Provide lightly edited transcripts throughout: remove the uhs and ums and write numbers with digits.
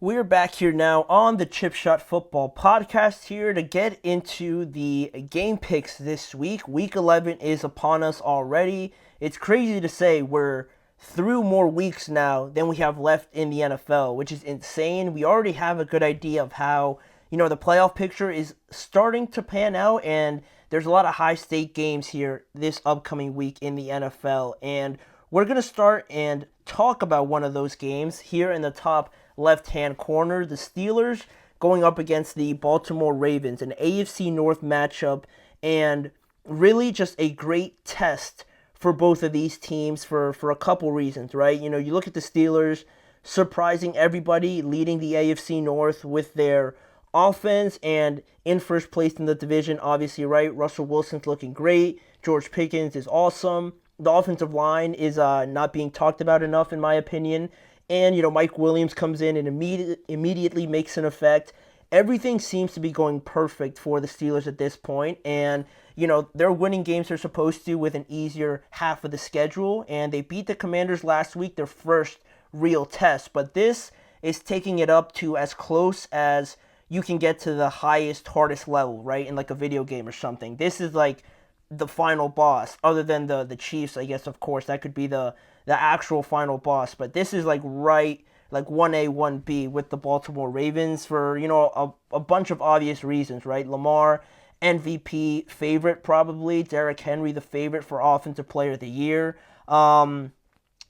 We're back here now on the Chip Shot Football Podcast here to get into the game picks this week. Week 11 is upon us already. It's crazy to say we're through more weeks now than we have left in the NFL, which is insane. We already have a good idea of how, the playoff picture is starting to pan out, and there's a lot of high-stake games here this upcoming week in the NFL. And we're going to start and talk about one of those games here in the top left-hand corner. The Steelers going up against the Baltimore Ravens, an AFC North matchup, and really just a great test for both of these teams for a couple reasons, right? You look at the Steelers surprising everybody, leading the AFC North with their offense and in first place in the division, obviously, right? Russell Wilson's looking great. George Pickens is awesome. The offensive line is not being talked about enough, in my opinion. And, Mike Williams comes in and immediately makes an effect. Everything seems to be going perfect for the Steelers at this point. And, they're winning games they're supposed to with an easier half of the schedule. And they beat the Commanders last week, their first real test. But this is taking it up to as close as you can get to the highest, hardest level, right? In like a video game or something. This is like the final boss, other than the Chiefs, I guess, of course. That could be the actual final boss. But this is like 1A, 1B with the Baltimore Ravens for, a bunch of obvious reasons, right? Lamar, MVP favorite probably. Derrick Henry, the favorite for Offensive Player of the Year. And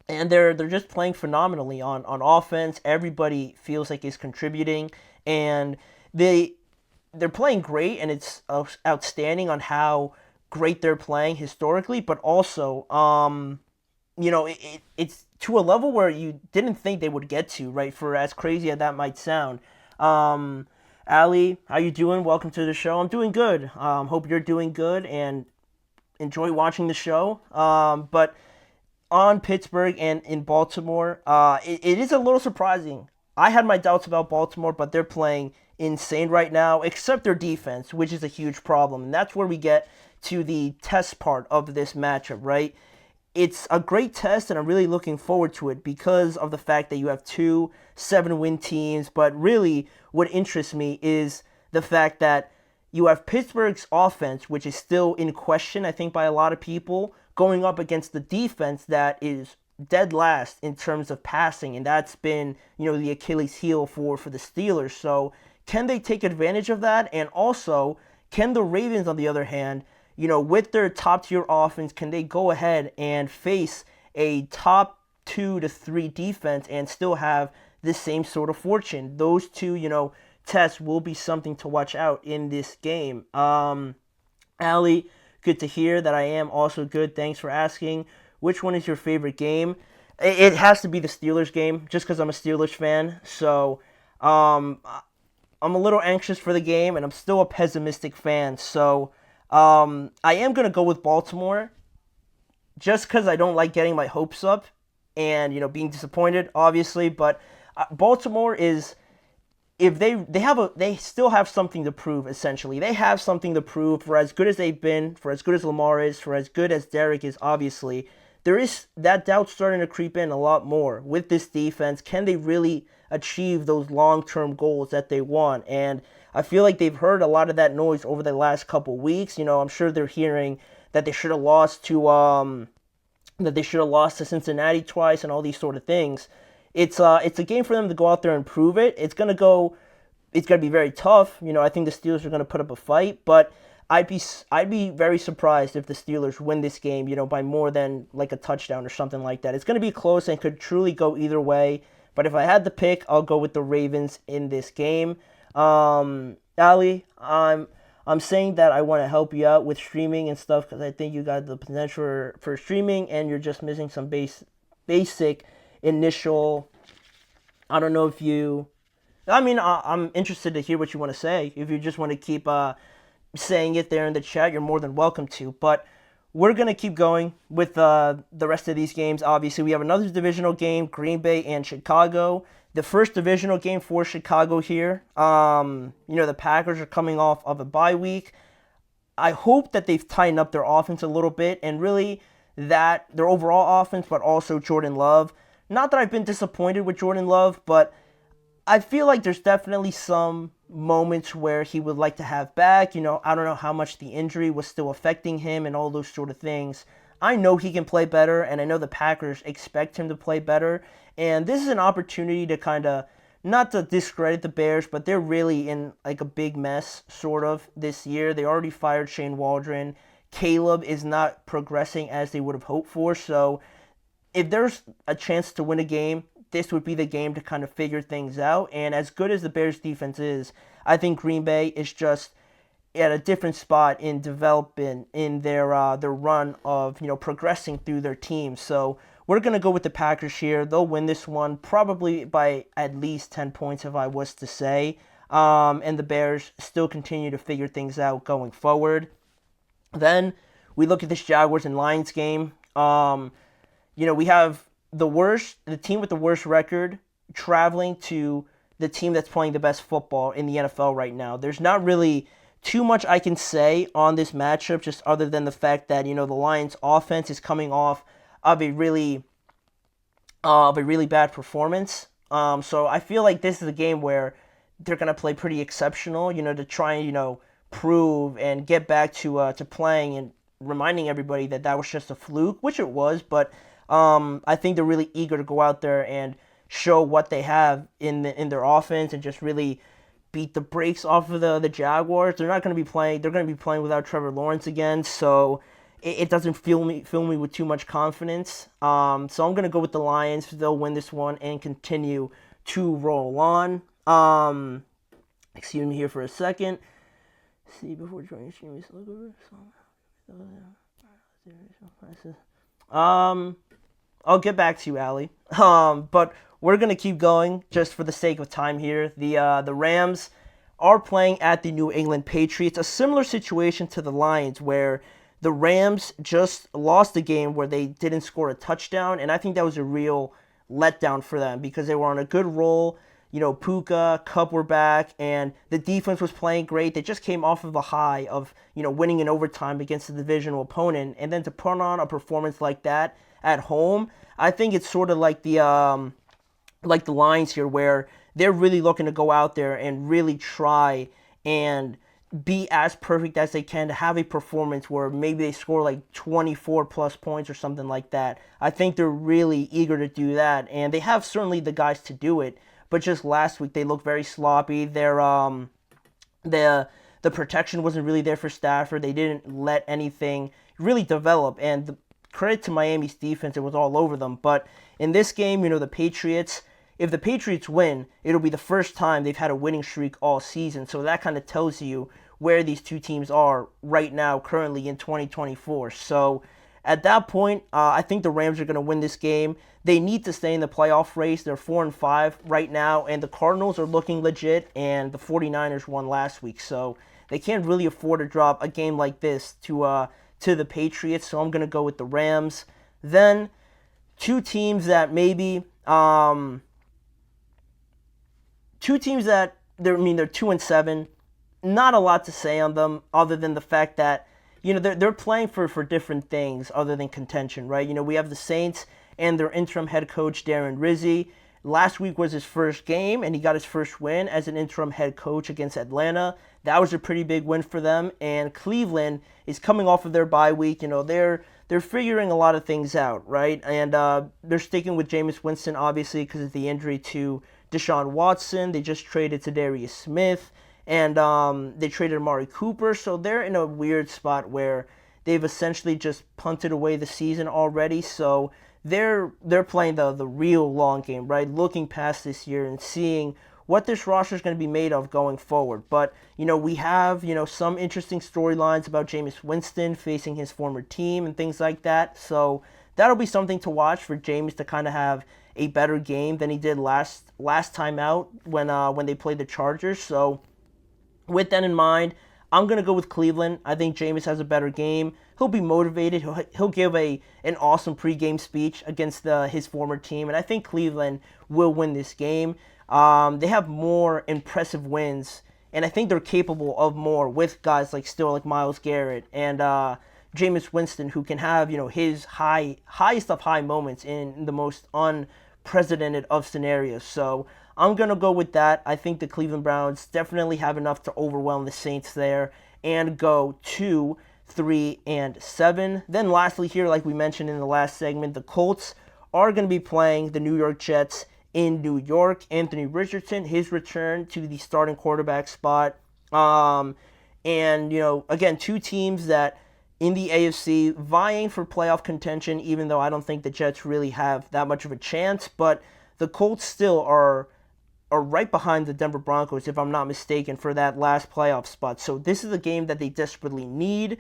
they're just playing phenomenally on offense. Everybody feels like is contributing. And they're playing great, and it's outstanding on how great they're playing historically, but also, it's to a level where you didn't think they would get to, right? For as crazy as that might sound. Ali, how you doing? Welcome to the show. I'm doing good. Hope you're doing good and enjoy watching the show. But on Pittsburgh and in Baltimore, it is a little surprising. I had my doubts about Baltimore, but they're playing insane right now, except their defense, which is a huge problem. And that's where we get to the test part of this matchup, right? It's a great test, and I'm really looking forward to it because of the fact that you have two 7-win teams. But really, what interests me is the fact that you have Pittsburgh's offense, which is still in question, I think, by a lot of people, going up against the defense that is dead last in terms of passing, and that's been, the Achilles heel for the Steelers. So can they take advantage of that? And also, can the Ravens, on the other hand, with their top-tier offense, can they go ahead and face a top 2 to 3 defense and still have the same sort of fortune? Those two, tests will be something to watch out in this game. Ali, good to hear that I am also good. Thanks for asking. Which one is your favorite game? It has to be the Steelers game, just because I'm a Steelers fan. So I'm a little anxious for the game, and I'm still a pessimistic fan. So I am going to go with Baltimore, just because I don't like getting my hopes up and, being disappointed, obviously. But Baltimore is, if they still have something to prove, essentially. They have something to prove for as good as they've been, for as good as Lamar is, for as good as Derrick is, obviously. There is that doubt starting to creep in a lot more with this defense. Can they really achieve those long-term goals that they want? And I feel like they've heard a lot of that noise over the last couple weeks. I'm sure they're hearing that they should have lost to Cincinnati twice and all these sort of things. It's a game for them to go out there and prove it. It's gonna be very tough. I think the Steelers are gonna put up a fight, but I'd be very surprised if the Steelers win this game, by more than like a touchdown or something like that. It's going to be close and could truly go either way. But if I had to pick, I'll go with the Ravens in this game. Ali, I'm saying that I want to help you out with streaming and stuff because I think you got the potential for streaming, and you're just missing some basic initial. I don't know if you. I'm interested to hear what you want to say. If you just want to keep saying it there in the chat, you're more than welcome to. But we're going to keep going with the rest of these games. Obviously, we have another divisional game, Green Bay and Chicago. The first divisional game for Chicago here. The Packers are coming off of a bye week. I hope that they've tightened up their offense a little bit, and really that their overall offense, but also Jordan Love. Not that I've been disappointed with Jordan Love, but I feel like there's definitely some moments where he would like to have back. I don't know how much the injury was still affecting him and all those sort of things. I know he can play better, and I know the Packers expect him to play better. And this is an opportunity to kind of, not to discredit the Bears, but they're really in like a big mess, sort of, this year. They already fired Shane Waldron. Caleb is not progressing as they would have hoped for. So if there's a chance to win a game, this would be the game to kind of figure things out. And as good as the Bears defense is, I think Green Bay is just at a different spot in developing in their run of progressing through their team. So we're gonna go with the Packers here. They'll win this one probably by at least 10 points if I was to say. And the Bears still continue to figure things out going forward. Then we look at this Jaguars and Lions game. We have the team with the worst record traveling to the team that's playing the best football in the NFL right now. There's not really too much I can say on this matchup, just other than the fact that the Lions' offense is coming off of a really bad performance. So I feel like this is a game where they're gonna play pretty exceptional, to try and prove and get back to playing and reminding everybody that was just a fluke, which it was, but. I think they're really eager to go out there and show what they have in their offense and just really beat the brakes off of the Jaguars. They're not going to be playing. They're going to be playing without Trevor Lawrence again, so it doesn't fill me with too much confidence. So I'm going to go with the Lions. They'll win this one and continue to roll on. Excuse me here for a second. See before joining stream. I'll get back to you, Allie. But we're gonna keep going just for the sake of time here. The Rams are playing at the New England Patriots, a similar situation to the Lions, where the Rams just lost a game where they didn't score a touchdown, and I think that was a real letdown for them because they were on a good roll. Puka, Kupp were back, and the defense was playing great. They just came off of a high of, winning in overtime against a divisional opponent, and then to put on a performance like that at home, I think it's sort of like the Lions here, where they're really looking to go out there and really try and be as perfect as they can to have a performance where maybe they score like 24 plus points or something like that. I think they're really eager to do that, and they have certainly the guys to do it. But just last week they looked very sloppy. The protection wasn't really there for Stafford. They didn't let anything really develop, and the credit to Miami's defense, it was all over them. But in this game, the Patriots, if the Patriots win, it'll be the first time they've had a winning streak all season. So that kind of tells you where these two teams are right now, currently in 2024. So at that point, I think the Rams are going to win this game. They need to stay in the playoff race. They're 4-5 right now, and the Cardinals are looking legit, and the 49ers won last week. So they can't really afford to drop a game like this to the Patriots. So I'm going to go with the Rams. Then two teams that they're 2-7. Not a lot to say on them other than the fact that they're playing for different things other than contention, right? We have the Saints and their interim head coach, Darren Rizzi. Last week was his first game, and he got his first win as an interim head coach against Atlanta. That was a pretty big win for them. And Cleveland is coming off of their bye week. They're figuring a lot of things out, right? And they're sticking with Jameis Winston, obviously, because of the injury to Deshaun Watson. They just traded Darius Smith, and they traded Amari Cooper. So they're in a weird spot where they've essentially just punted away the season already. So they're playing the real long game, right? Looking past this year and seeing what this roster is going to be made of going forward. But, we have, some interesting storylines about Jameis Winston facing his former team and things like that. So that'll be something to watch for Jameis to kind of have a better game than he did last time out when they played the Chargers. So with that in mind, I'm going to go with Cleveland. I think Jameis has a better game. He'll be motivated. He'll give an awesome pregame speech against his former team, and I think Cleveland will win this game. They have more impressive wins, and I think they're capable of more with guys like Myles Garrett and Jameis Winston, who can have his highest of high moments in the most unprecedented of scenarios. So I'm going to go with that. I think the Cleveland Browns definitely have enough to overwhelm the Saints there and go 2-3-7. Then lastly here, like we mentioned in the last segment, the Colts are going to be playing the New York Jets in New York. Anthony Richardson, his return to the starting quarterback spot. And, again, two teams that in the AFC vying for playoff contention, even though I don't think the Jets really have that much of a chance. But the Colts still are right behind the Denver Broncos, if I'm not mistaken, for that last playoff spot. So this is a game that they desperately need,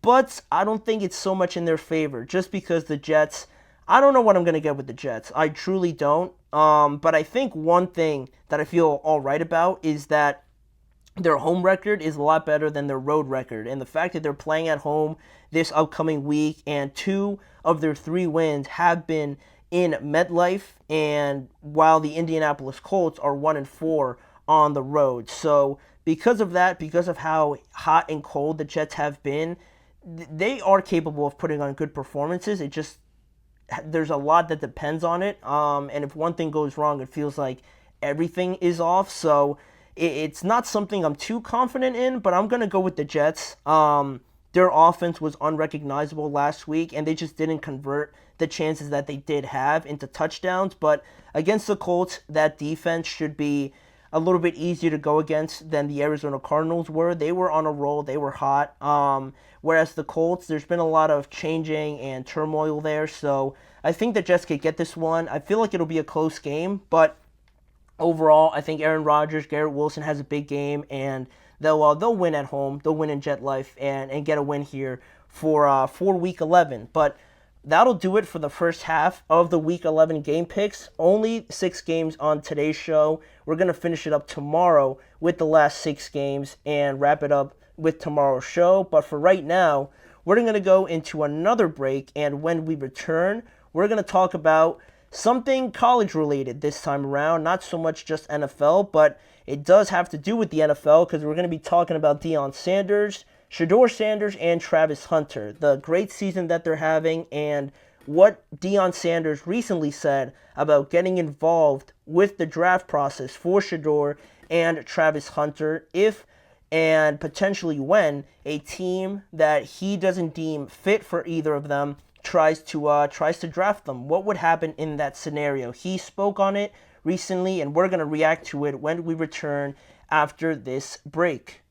but I don't think it's so much in their favor, just because the Jets, I don't know what I'm going to get with the Jets. I truly don't. But I think one thing that I feel all right about is that their home record is a lot better than their road record. And the fact that they're playing at home this upcoming week, and 2 of their 3 wins have been in MetLife, and while the Indianapolis Colts are 1-4 on the road. So because of that, because of how hot and cold the Jets have been, they are capable of putting on good performances. It just, there's a lot that depends on it. And if one thing goes wrong, it feels like everything is off. So it's not something I'm too confident in, but I'm going to go with the Jets. Their offense was unrecognizable last week, and they just didn't convert the chances that they did have into touchdowns. But against the Colts, that defense should be a little bit easier to go against than the Arizona Cardinals were. They were on a roll. They were hot. Whereas the Colts, there's been a lot of changing and turmoil there. So I think the Jets could get this one. I feel like it'll be a close game, but overall, I think Aaron Rodgers, Garrett Wilson has a big game, and they'll win at home. They'll win in Jet Life and get a win here for Week 11. But that'll do it for the first half of the Week 11 game picks. Only 6 games on today's show. We're going to finish it up tomorrow with the last 6 games and wrap it up with tomorrow's show. But for right now, we're going to go into another break, and when we return, we're going to talk about something college-related this time around. Not so much just NFL, but it does have to do with the NFL, because we're going to be talking about Deion Sanders, Shedeur Sanders, and Travis Hunter, the great season that they're having, and what Deion Sanders recently said about getting involved with the draft process for Shedeur and Travis Hunter, if and potentially when a team that he doesn't deem fit for either of them tries to draft them. What would happen in that scenario? He spoke on it recently, and we're going to react to it when we return after this break.